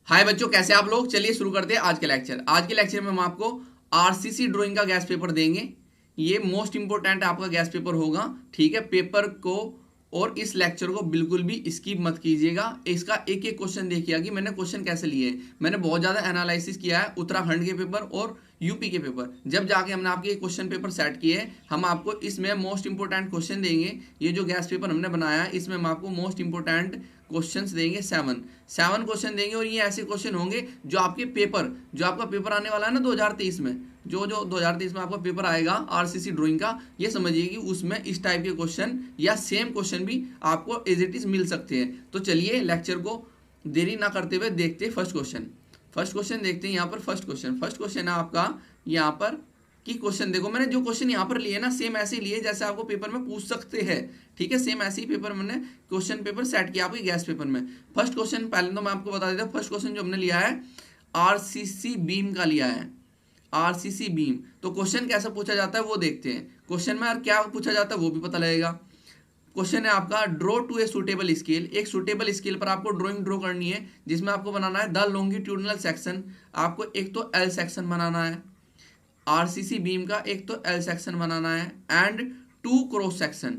हाय बच्चों, कैसे आप लोग। चलिए शुरू करते हैं आज के लेक्चर। आज के लेक्चर में हम आपको आरसीसी ड्राइंग का गैस पेपर देंगे। ये मोस्ट इंपोर्टेंट आपका गैस पेपर होगा, ठीक है। पेपर को और इस लेक्चर को बिल्कुल भी स्किप मत कीजिएगा। इसका एक एक क्वेश्चन देखिएगा कि मैंने क्वेश्चन कैसे लिए हैं। मैंने बहुत ज़्यादा एनालिसिस किया है उत्तराखंड के पेपर और यूपी के पेपर। जब जाके हमने आपके क्वेश्चन पेपर सेट किए हैं, हम आपको इसमें मोस्ट इंपोर्टेंट क्वेश्चन देंगे। ये जो गैस पेपर हमने बनाया है, इसमें हम आपको मोस्ट इंपोर्टेंट क्वेश्चंस देंगे। सेवन क्वेश्चन देंगे। और ये ऐसे क्वेश्चन होंगे जो आपका पेपर आने वाला है ना 2023 में, जो 2023 में आपका पेपर आएगा आरसीसी ड्राइंग का, ये समझिए कि उसमें इस टाइप के क्वेश्चन या सेम क्वेश्चन भी आपको एज इट इज मिल सकते हैं। तो चलिए लेक्चर को देरी ना करते हुए देखते हैं फर्स्ट क्वेश्चन देखते हैं। यहाँ पर फर्स्ट क्वेश्चन है आपका यहाँ पर कि क्वेश्चन देखो, मैंने जो क्वेश्चन यहाँ पर लिए ना सेम ऐसे लिए जैसे आपको पेपर में पूछ सकते हैं, ठीक है। सेम ऐसे ही पेपर मैंने क्वेश्चन पेपर सेट किया आपके गैस पेपर में। फर्स्ट क्वेश्चन पहले तो मैं आपको बता देता हूँ। फर्स्ट क्वेश्चन जो हमने लिया है आरसीसी बीम का लिया है, आरसीसी बीम। तो क्वेश्चन कैसा पूछा जाता है वो देखते हैं। क्वेश्चन में क्या पूछा जाता है वो भी पता लगेगा। क्वेश्चन है आपका draw two a suitable scale. एक सुटेबल स्केल पर आपको ड्राइंग ड्रॉ करनी है जिसमें आपको बनाना है द लॉन्गिट्यूडनल सेक्शन। आपको एक तो एल सेक्शन बनाना है आरसीसी बीम का, एक तो एल सेक्शन बनाना है एंड 2 क्रॉस सेक्शन,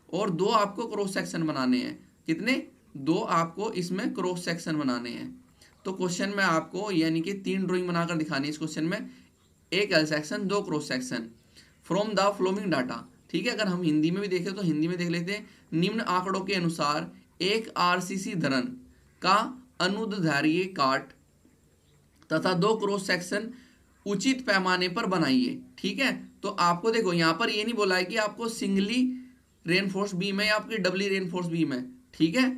और 2 आपको क्रॉस सेक्शन बनाने हैं। कितने? 2 आपको इसमें क्रॉस सेक्शन बनाने हैं। तो क्वेश्चन में आपको यानी कि 3 ड्राइंग बनाकर दिखानी है इस क्वेश्चन में। एक L section, 2 cross section from the following data, ठीक है। अगर हम हिंदी में भी देखें तो हिंदी में देख लेते हैं। निम्न आंकड़ों के अनुसार एक आरसीसी धरन का अनुदैर्ध्य काट तथा 2 क्रॉस सेक्शन उचित पैमाने पर बनाइए, ठीक है। तो आपको देखो यहाँ पर ये नहीं बोला है कि आपको सिंगली रेनफोर्स बीम है या आपकी डबली रेनफोर्स बीम है, ठीक है।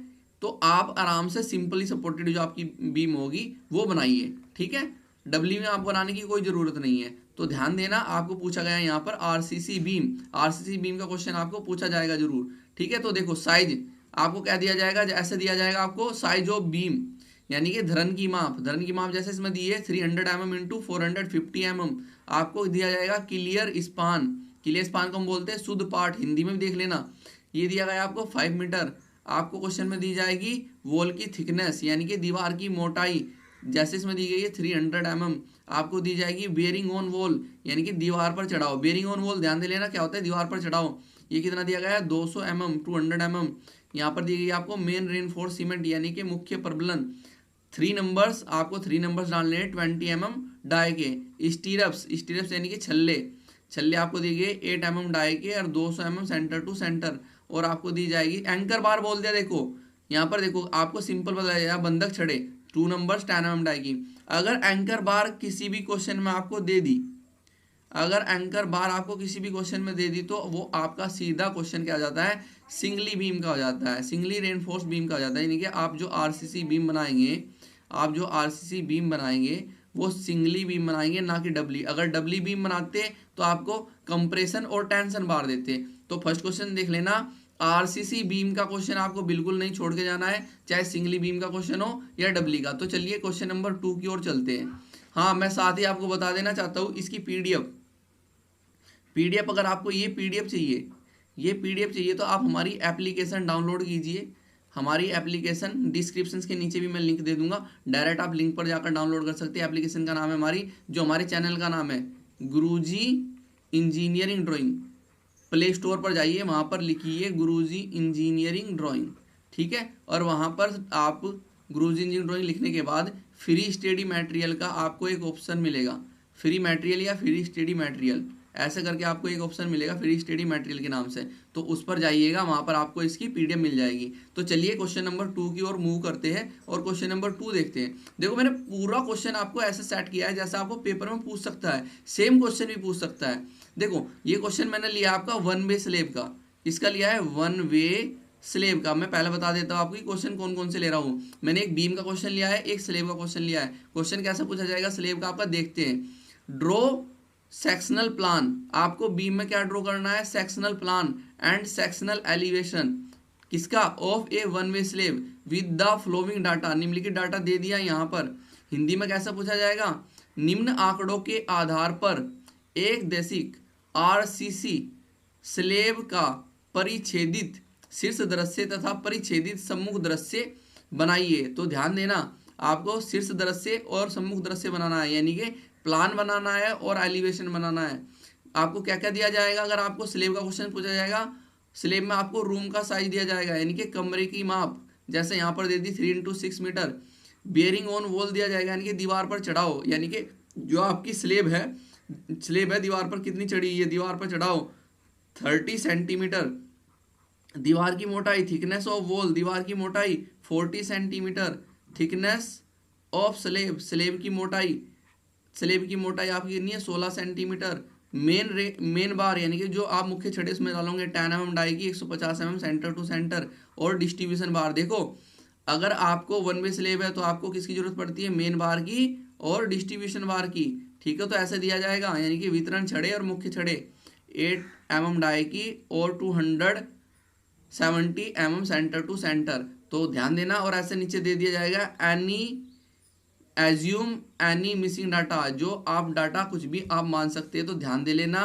तो आप आराम से सिंपली सपोर्टेड जो आपकी बीम होगी वो बनाइए, ठीक है। डबली में आप बनाने की कोई जरूरत नहीं है। तो ध्यान देना, आपको पूछा गया यहाँ पर आरसीसी बीम का क्वेश्चन आपको पूछा जाएगा जरूर, ठीक है। तो देखो साइज आपको क्या दिया जाएगा, ऐसे दिया जाएगा आपको साइज ऑफ बीम, यानी कि धरन की माप जैसे इसमें दी है 300 mm इंटू 450 mm। आपको दिया जाएगा क्लियर स्पान को हम बोलते हैं शुद्ध पार्ट, हिंदी में भी देख लेना। ये दिया गया आपको 5 मीटर। आपको क्वेश्चन में दी जाएगी वॉल की थिकनेस यानी कि दीवार की मोटाई, जैसे इसमें दी गई है 300 mm। आपको दी जाएगी बेयरिंग ऑन वॉल यानी कि दीवार पर चढ़ाओ। बेयरिंग ऑन वॉल ध्यान दे लेना क्या होता है, दीवार पर चढ़ाओ। ये कितना दिया गया है 200 mm, 200 mm। यहाँ पर दी गई आपको मेन रेनफोर्स सीमेंट यानी कि मुख्य प्रबलन। 3 नंबर्स आपको 3 नंबर्स डालने हैं 20 mm डाई के। स्टीरप्स यानी कि छल्ले आपको दी गई 8 mm डाई के और 200 mm सेंटर टू सेंटर। और आपको दी जाएगी एंकर बार बोल दिया। देखो यहाँ पर देखो आपको सिंपल बताया जाएगा बंधक छड़े 2 नंबर्स 10 mm डाई की। अगर एंकर बार किसी भी क्वेश्चन में आपको दे दी, अगर एंकर बार आपको किसी भी क्वेश्चन में दे दी तो वो आपका सीधा क्वेश्चन क्या हो जाता है, सिंगली बीम का हो जाता है, सिंगली रेनफोर्स बीम का हो जाता है। यानी कि आप जो आरसीसी बीम बनाएंगे वो सिंगली बीम बनाएंगे ना कि डबली। अगर डबली बीम बनाते तो आपको कंप्रेशन और टेंशन बार देते। तो फर्स्ट क्वेश्चन देख लेना, आरसीसी बीम का क्वेश्चन आपको बिल्कुल नहीं छोड़ के जाना है, चाहे सिंगली बीम का क्वेश्चन हो या डबली का। तो चलिए क्वेश्चन नंबर 2 की ओर चलते हैं। हाँ, मैं साथ ही आपको बता देना चाहता हूँ इसकी पीडीएफ अगर आपको ये पीडीएफ चाहिए तो आप हमारी एप्लीकेशन डाउनलोड कीजिए। हमारी एप्लीकेशन डिस्क्रिप्शन के नीचे भी मैं लिंक दे दूंगा, डायरेक्ट आप लिंक पर जाकर डाउनलोड कर सकते हैं। एप्लीकेशन का नाम है हमारे चैनल का नाम है गुरुजी इंजीनियरिंग ड्राइंग। प्ले स्टोर पर जाइए, वहाँ पर लिखिए गुरुजी इंजीनियरिंग ड्राइंग, ठीक है। और वहाँ पर आप गुरुजी इंजीनियरिंग ड्राइंग लिखने के बाद फ्री स्टडी मटेरियल का आपको एक ऑप्शन मिलेगा, फ्री मटेरियल या फ्री स्टडी मटेरियल ऐसे करके आपको एक ऑप्शन मिलेगा फ्री स्टडी मटेरियल के नाम से। तो उस पर जाइएगा, वहाँ पर आपको इसकी पीडीएफ मिल जाएगी। तो चलिए क्वेश्चन नंबर 2 की ओर मूव करते हैं और क्वेश्चन नंबर 2 देखते हैं। देखो मैंने पूरा क्वेश्चन आपको ऐसे सेट किया है जैसा आपको पेपर में पूछ सकता है, सेम क्वेश्चन भी पूछ सकता है। देखो ये क्वेश्चन मैंने लिया आपका 1 वे स्लेब का, इसका लिया है 1 वे स्लेब का। मैं पहले बता देता हूँ आपको क्वेश्चन कौन कौन से ले रहा हूँ। मैंने एक बीम का क्वेश्चन लिया है, एक स्लेब का क्वेश्चन लिया है। क्वेश्चन कैसे पूछा जाएगा स्लेब का आपका देखते हैं। ड्रॉ सेक्शनल प्लान, आपको बीम में क्या ड्रॉ करना है, sectional plan and sectional elevation किसका, of a 1 way slab with the following data. निम्नलिखित डाटा दे दिया यहाँ पर। हिंदी में कैसा पूछा जाएगा, निम्न आंकड़ों के आधार पर एक देशिक आरसीसी स्लेब का परिच्छेदित शीर्ष दृश्य तथा परिच्छेदित सम्मुख दृश्य बनाइए। तो ध्यान देना, आपको शीर्ष दृश्य और सम्मुख दृश्य बनाना है, यानी कि प्लान बनाना है और एलिवेशन बनाना है। आपको क्या क्या दिया जाएगा अगर आपको स्लेब का क्वेश्चन पूछा जाएगा? स्लेब में आपको रूम का साइज दिया जाएगा, यानी कि कमरे की माप, जैसे यहाँ पर दे दी 3x6 metre. Bearing on wall दिया जाएगा, यानी कि दीवार पर चढ़ाओ, यानी कि जो आपकी स्लेब है दीवार पर कितनी चढ़ी, ये दीवार पर चढ़ाओ 30 सेंटीमीटर। दीवार की मोटाई, थिकनेस ऑफ वॉल, दीवार की मोटाई 40 centimetre. Thickness of slab, slab की मोटाई आपकी कितनी है 16 सेंटीमीटर। मेन बार, यानी कि जो आप मुख्य छड़े उसमें डालोगे 10 mm डाई की, 150 mm सेंटर टू सेंटर। और डिस्ट्रीब्यूशन बार, देखो अगर आपको वन वे स्लेब है तो आपको किसकी जरूरत पड़ती है? मेन बार की और डिस्ट्रीब्यूशन बार की, ठीक है। तो ऐसे दिया जाएगा, यानी कि वितरण छड़े और मुख्य छड़े 8 mm डाई की और 270 mm सेंटर टू सेंटर। तो ध्यान देना। और ऐसे नीचे दे दिया जाएगा एज्यूम एनी मिसिंग डाटा, जो आप डाटा कुछ भी आप मान सकते हैं, तो ध्यान दे लेना।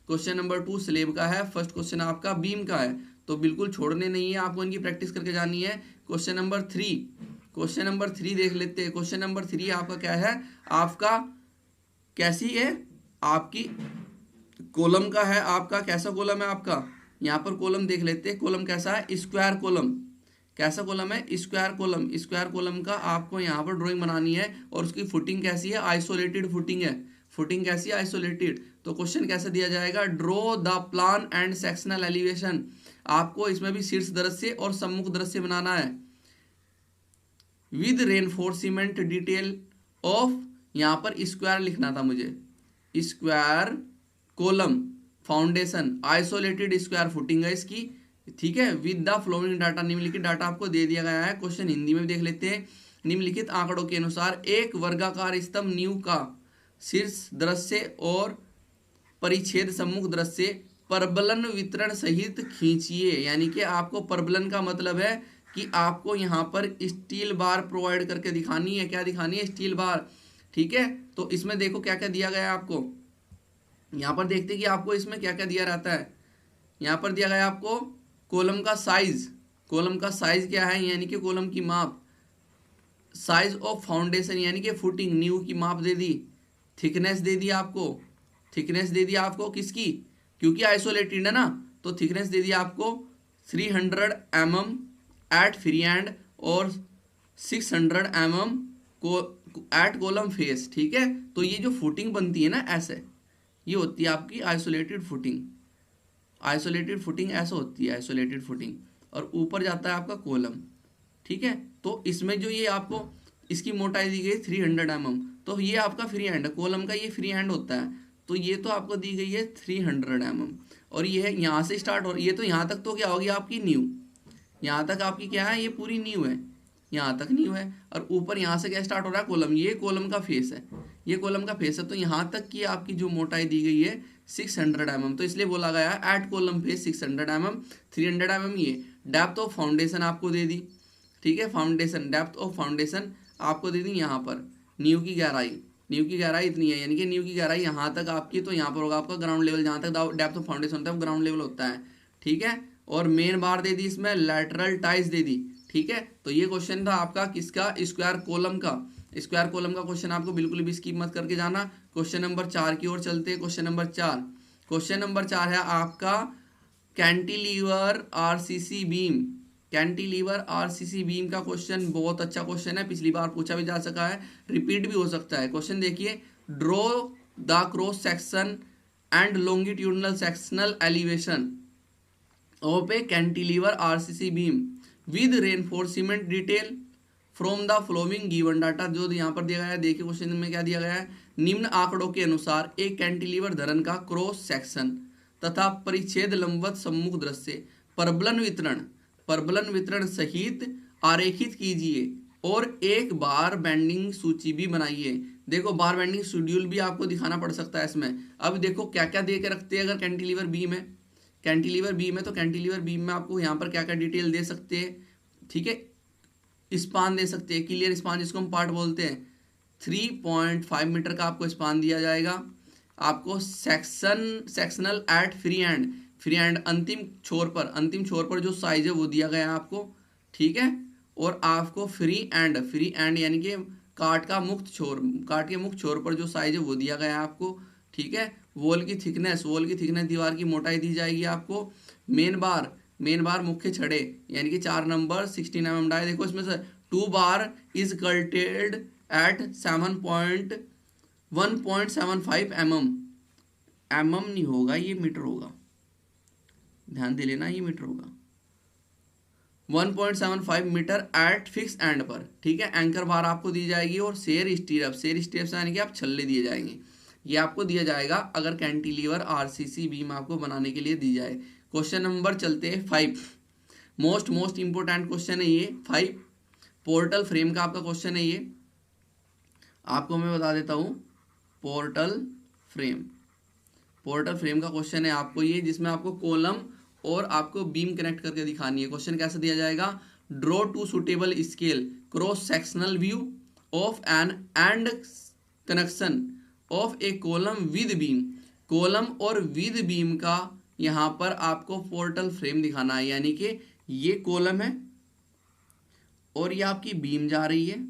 क्वेश्चन नंबर 2 स्लेब का है, फर्स्ट क्वेश्चन आपका बीम का है, तो बिल्कुल छोड़ने नहीं है, आपको इनकी प्रैक्टिस करके जानी है। क्वेश्चन नंबर 3 देख लेते हैं। क्वेश्चन नंबर 3 आपका क्या है? आपका कैसी है? आपकी कॉलम का है। आपका कैसा कॉलम है? आपका यहाँ पर कॉलम देख लेते हैं। कॉलम कैसा है? Square column. कैसा कॉलम है? Square column. स्क्वायर कॉलम का आपको यहाँ पर ड्राइंग बनानी है, और उसकी फुटिंग कैसी है? आइसोलेटेड फुटिंग है। फुटिंग कैसी है? आइसोलेटेड। तो क्वेश्चन कैसे दिया जाएगा? Draw the plan and sectional elevation. आपको इसमें भी शीर्ष दृश्य और सम्मुख दृश्य बनाना है विद रेनफोर्समेंट डिटेल ऑफ, यहाँ पर स्क्वायर लिखना था मुझे, square column foundation, isolated square footing है इसकी, ठीक है। विद द फ्लोइंग डाटा, निम्नलिखित डाटा आपको दे दिया गया है। क्वेश्चन हिंदी में भी देख लेते हैं। निम्नलिखित आंकड़ों के अनुसार एक वर्गाकार स्तंभ नींव का शीर्ष दृश्य और परिच्छेद सम्मुख दृश्य परबलन वितरण सहित खींचिए, यानी कि आपको परबलन का मतलब है कि आपको यहाँ पर स्टील बार प्रोवाइड करके दिखानी है। क्या दिखानी है? स्टील बार, ठीक है। तो इसमें देखो क्या क्या दिया गया है आपको। यहाँ पर देखते हैं कि आपको इसमें क्या क्या दिया रहता है। यहाँ पर दिया गया आपको कॉलम का साइज। कॉलम का साइज क्या है? यानी कि कॉलम की माप। साइज ऑफ फाउंडेशन, यानी कि फुटिंग, नींव की माप दे दी। थिकनेस दे दी आपको। थिकनेस दे दी आपको किसकी? क्योंकि आइसोलेटेड है ना, तो थिकनेस दे दी आपको 300 mm एट फ्री एंड और 600 mm को एट कॉलम फेस, ठीक है। तो ये जो फुटिंग बनती है ना ऐसे, ये होती है आपकी आइसोलेटेड फुटिंग। आइसोलेटेड फुटिंग ऐसा होती है, आइसोलेटेड फुटिंग। और ऊपर जाता है आपका कॉलम, ठीक है। तो इसमें जो ये आपको इसकी मोटाई दी गई 300 mm, तो ये आपका फ्री हैंड है, कॉलम का ये फ्री हैंड होता है। तो ये तो आपको दी गई है 300 mm, और ये है यहाँ से स्टार्ट, और ये तो यहाँ तक तो क्या होगी आपकी नींव। यहाँ तक आपकी क्या है? ये पूरी नींव है, यहाँ तक नींव है। और ऊपर यहाँ से क्या स्टार्ट हो रहा है? कॉलम। ये कॉलम का फेस है, ये कॉलम का फेस है। तो यहाँ तक की आपकी जो मोटाई दी गई है 600 mm, तो इसलिए बोला गया है at column face 600 mm, 300 mm। ये डेप्थ ऑफ फाउंडेशन आपको दे दी, ठीक है। फाउंडेशन, डेप्थ ऑफ फाउंडेशन आपको दे दी यहाँ पर। नींव की गहराई इतनी है, यानी कि नींव की गहराई यहाँ तक आपकी, तो यहाँ पर होगा आपका ग्राउंड लेवल। जहाँ तक डेप्थ ऑफ फाउंडेशन होता है वो ग्राउंड लेवल होता है, ठीक है। और मेन बार दे दी इसमें, लैटरल टाइज दे दी, ठीक है। तो ये क्वेश्चन था आपका किसका? स्क्वायर कॉलम का। स्क्वायर कॉलम का क्वेश्चन आपको बिल्कुल भी स्किप मत करके जाना। क्वेश्चन नंबर 4 की ओर चलते हैं। क्वेश्चन नंबर 4 है आपका cantilever RCC beam. Cantilever RCC beam का क्वेश्चन बहुत अच्छा क्वेश्चन है, पिछली बार पूछा भी जा सका है, रिपीट भी हो सकता है। क्वेश्चन देखिए, draw the cross section and longitudinal sectional elevation of A cantilever RCC beam with reinforcement detail from the flowing given data. जो यहाँ पर दिया गया है, देखिए क्वेश्चन में क्या दिया गया है। निम्न आंकड़ों के अनुसार एक कैंटिलीवर धरन का क्रॉस सेक्शन तथा परिच्छेद लंबवत सम्मुख दृश्य परबलन वितरण सहित आरेखित कीजिए और एक बार बेंडिंग सूची भी बनाइए। देखो बार बेंडिंग शेड्यूल भी आपको दिखाना पड़ सकता है इसमें। अब देखो क्या क्या दे के रखते हैं। अगर कैंटिलीवर बीम है, तो कैंटिलीवर बीम में आपको यहाँ पर क्या क्या डिटेल दे सकते हैं, ठीक है। स्पान दे सकते हैं, क्लियर स्पान जिसको हम पार्ट बोलते हैं, 3.5 मीटर का आपको स्पान दिया जाएगा। आपको सेक्शनल एट फ्री एंड अंतिम छोर पर जो साइज है वो दिया गया है आपको, ठीक है। और आपको फ्री एंड यानी कि काट के मुक्त छोर पर जो साइज है वो दिया गया है आपको, ठीक है। वॉल की थिकनेस दीवार की मोटाई दी जाएगी आपको। मेन बार मुख्य छड़े यानी कि 4 नंबर 16 mm डाई। देखो इसमें से 2 बार इज कल्टेड एट 1.75 mm। नहीं होगा, ये मीटर होगा, ध्यान दे लेना, ये मीटर होगा। 1.75 मीटर एट फिक्स एंड पर, ठीक है। एंकर बार आपको दी जाएगी और शेर स्टीरअप यानी कि आप छल्ले दिए जाएंगे, ये आपको दिया जाएगा अगर कैंटिलीवर आरसीसी बीम आपको बनाने के लिए दी जाए। क्वेश्चन नंबर चलते हैं 5, मोस्ट इंपोर्टेंट क्वेश्चन है ये 5, पोर्टल फ्रेम का आपका क्वेश्चन है ये। आपको मैं बता देता हूँ पोर्टल फ्रेम का क्वेश्चन है आपको ये, जिसमें आपको कॉलम और आपको बीम कनेक्ट करके दिखानी है। क्वेश्चन कैसे दिया जाएगा, draw to suitable scale cross sectional view of an end connection of a column with beam. Column और विद बीम का यहाँ पर आपको पोर्टल फ्रेम दिखाना है, यानी कि ये कॉलम है और ये आपकी बीम जा रही है,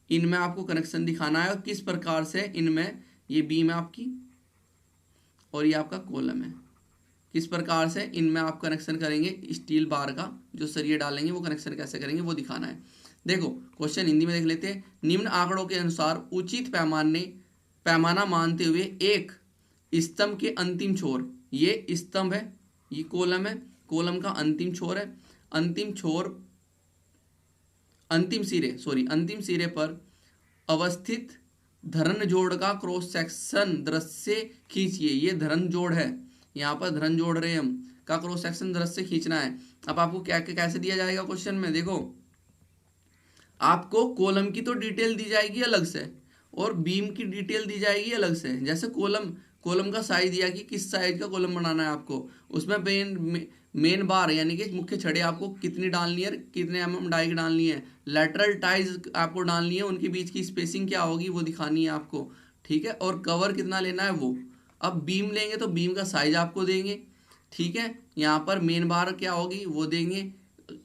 इनमें आपको कनेक्शन दिखाना है और किस प्रकार से इनमें, ये बीम है आपकी और ये आपका कॉलम है, किस प्रकार से इनमें आप कनेक्शन करेंगे, स्टील बार का जो सरिये डालेंगे वो कनेक्शन कैसे करेंगे वो दिखाना है। देखो क्वेश्चन हिंदी में देख लेते हैं। निम्न आंकड़ों के अनुसार उचित पैमाना मानते हुए एक स्तंभ के अंतिम छोर, ये स्तंभ है, ये कॉलम है, कॉलम का अंतिम छोर है, अंतिम सिरे पर अवस्थित धरन जोड़ का क्रॉस सेक्शन दृश्य खींचिए। ये धरन जोड़ है, यहाँ पर धरन जोड़ रहे हैं हम, का क्रॉस सेक्शन दृश्य खींचना है। अब आपको क्या कैसे दिया जाएगा क्वेश्चन में, देखो आपको कॉलम की तो डिटेल दी जाएगी अलग से और बीम की डिटेल दी जाएगी अलग से। जैसे कॉलम का साइज दिया कि किस साइज का कॉलम बनाना है आपको, उसमें मेन बार यानी कि मुख्य छड़े आपको कितनी डालनी है, कितने mm डाई की डालनी है, लेटरल टाइज आपको डालनी है, उनके बीच की स्पेसिंग क्या होगी वो दिखानी है आपको, ठीक है। और कवर कितना लेना है वो, अब बीम लेंगे तो बीम का साइज आपको देंगे, ठीक है। यहाँ पर मेन बार क्या होगी वो देंगे,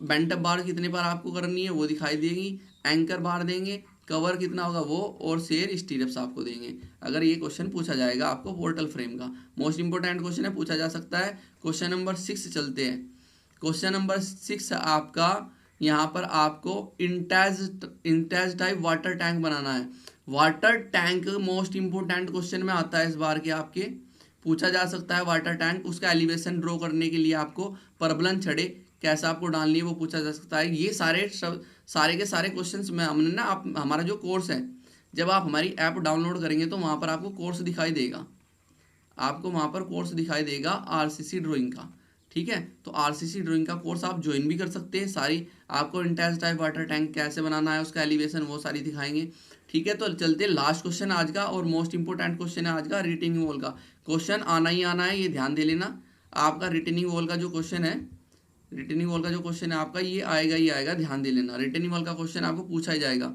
बेंटअप बार कितने बार आपको करनी है वो दिखाई देगी, एंकर बार देंगे, कवर कितना होगा वो, और शेर स्टीरअप्स आपको देंगे। अगर ये क्वेश्चन पूछा जाएगा आपको पोर्टल फ्रेम का, मोस्ट इंपोर्टेंट क्वेश्चन है, पूछा जा सकता है। क्वेश्चन नंबर 6 चलते हैं। क्वेश्चन नंबर 6 आपका, यहाँ पर आपको इंटेज टाइप वाटर टैंक बनाना है। Water tank most important question में आता है इस बार के आपके, पूछा जा सकता है वाटर टैंक। उसका एलिवेशन ड्रॉ करने के लिए आपको परबलन छड़े कैसा आपको डालनी है वो पूछा जा सकता है। ये सारे के सारे क्वेश्चंस में हमने ना, आप हमारा जो कोर्स है, जब आप हमारी ऐप डाउनलोड करेंगे तो वहाँ पर आपको कोर्स दिखाई देगा, आपको वहाँ पर कोर्स दिखाई देगा आरसीसी ड्राइंग का, ठीक है। तो आरसीसी ड्राइंग का कोर्स आप ज्वाइन भी कर सकते हैं। सारी आपको इंटेंस टाइप वाटर टैंक कैसे बनाना है, उसका एलिवेशन वो सारी दिखाएंगे, ठीक है। तो चलते लास्ट क्वेश्चन आज का और मोस्ट इंपोर्टेंट क्वेश्चन है आज का, रिटेनिंग वॉल का क्वेश्चन आना ही आना है, ये ध्यान दे लेना। आपका रिटेनिंग वॉल का जो क्वेश्चन है, आपका ये आएगा ही आएगा, ध्यान दे लेना। रिटेनिंग वॉल का क्वेश्चन आपको पूछा ही जाएगा।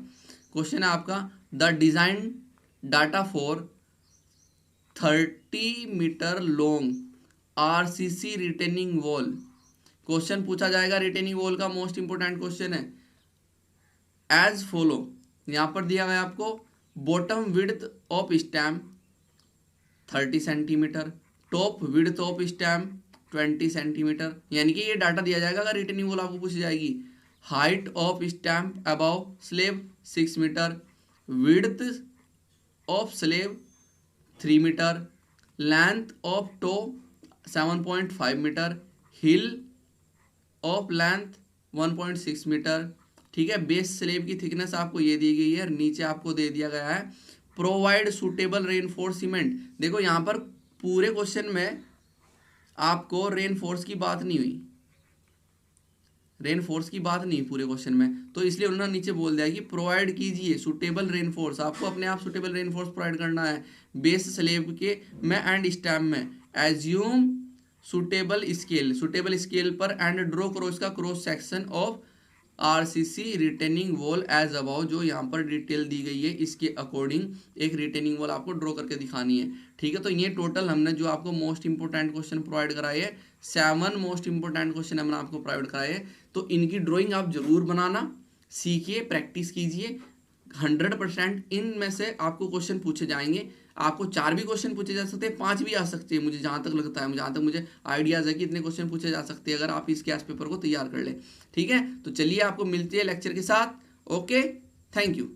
क्वेश्चन है आपका, the design data for 30 metre long RCC retaining wall. Question पूछा जाएगा रिटेनिंग वॉल का, मोस्ट इंपोर्टेंट क्वेश्चन है एज फॉलो। यहां पर दिया गया आपको bottom width of stem 30 centimetre, top width of stem 20 centimetre, यानी कि ये डाटा दिया जाएगा अगर रिटेनिंग वॉल आपको पूछी जाएगी। Height of stem above slab 6 metre, width of slab 3 metre, length of toe 7.5 metre, heel of length 1.6 metre, ठीक है। बेस स्लेब की थिकनेस आपको ये दी गई है, नीचे आपको दे दिया गया है प्रोवाइड सुटेबल रेनफोर्स सीमेंट। देखो यहाँ पर पूरे क्वेश्चन में आपको रेनफोर्स की बात नहीं हुई, पूरे क्वेश्चन में, तो इसलिए उन्होंने नीचे बोल दिया कि प्रोवाइड कीजिए सुटेबल रेनफोर्स। आपको अपने आप सुटेबल रेनफोर्स प्रोवाइड करना है बेस स्लेब के में एंड स्टैम्प में। एज्यूम सुटेबल स्केल पर एंड ड्रॉ करो इसका cross section of RCC retaining wall as above. जो यहाँ पर डिटेल दी गई है इसके अकॉर्डिंग एक रिटेनिंग वॉल आपको ड्रॉ करके दिखानी है, ठीक है। तो ये टोटल हमने जो आपको मोस्ट इंपोर्टेंट क्वेश्चन प्रोवाइड कराए है, 7 मोस्ट इंपोर्टेंट क्वेश्चन हमने आपको प्रोवाइड कराए हैं। तो इनकी ड्राइंग आप जरूर बनाना सीखिए, प्रैक्टिस कीजिए। 100% इनमें से आपको क्वेश्चन पूछे जाएंगे। आपको 4 भी क्वेश्चन पूछे जा सकते हैं, 5 भी आ सकते हैं, मुझे जहां तक लगता है, जहां तक मुझे आइडियाज है कि इतने क्वेश्चन पूछे जा सकते हैं अगर आप इस गैस पेपर को तैयार कर ले। ठीक है, तो चलिए आपको मिलती है लेक्चर के साथ। Okay, thank you.